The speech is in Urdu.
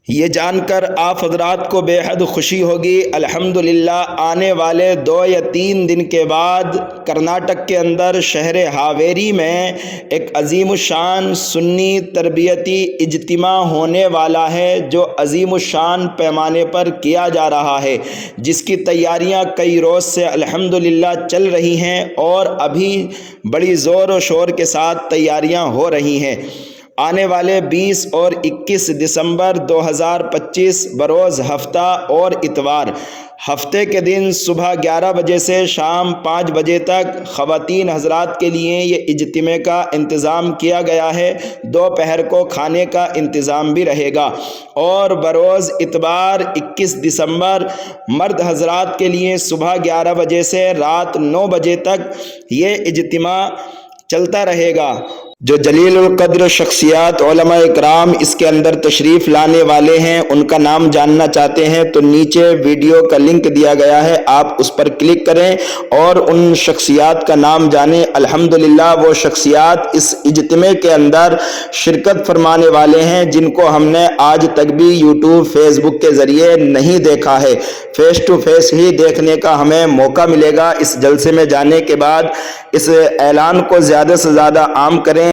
یہ جان کر آپ حضرات کو بے حد خوشی ہوگی، الحمدللہ آنے والے 2 یا 3 دن کے بعد کرناٹک کے اندر شہر ہاویری میں ایک عظیم الشان سنی تربیتی اجتماع ہونے والا ہے، جو عظیم الشان پیمانے پر کیا جا رہا ہے، جس کی تیاریاں کئی روز سے الحمدللہ چل رہی ہیں اور ابھی بڑی زور و شور کے ساتھ تیاریاں ہو رہی ہیں۔ آنے والے 20 اور 21 دسمبر 2025 بروز ہفتہ اور اتوار، ہفتے کے دن صبح 11 بجے سے شام 5 بجے تک خواتین حضرات کے لیے یہ اجتماع کا انتظام کیا گیا ہے۔ دوپہر کو کھانے کا انتظام بھی رہے گا، اور بروز اتوار 21 دسمبر مرد حضرات کے لیے صبح 11 بجے سے رات 9 بجے تک یہ اجتماع چلتا رہے گا۔ جو جلیل القدر شخصیات علماء اکرام اس کے اندر تشریف لانے والے ہیں، ان کا نام جاننا چاہتے ہیں تو نیچے ویڈیو کا لنک دیا گیا ہے، آپ اس پر کلک کریں اور ان شخصیات کا نام جانیں۔ الحمدللہ وہ شخصیات اس اجتماع کے اندر شرکت فرمانے والے ہیں جن کو ہم نے آج تک بھی یوٹیوب فیس بک کے ذریعے نہیں دیکھا ہے۔ فیس ٹو فیس ہی دیکھنے کا ہمیں موقع ملے گا۔ اس جلسے میں جانے کے بعد اس اعلان کو زیادہ سے زیادہ عام کریں۔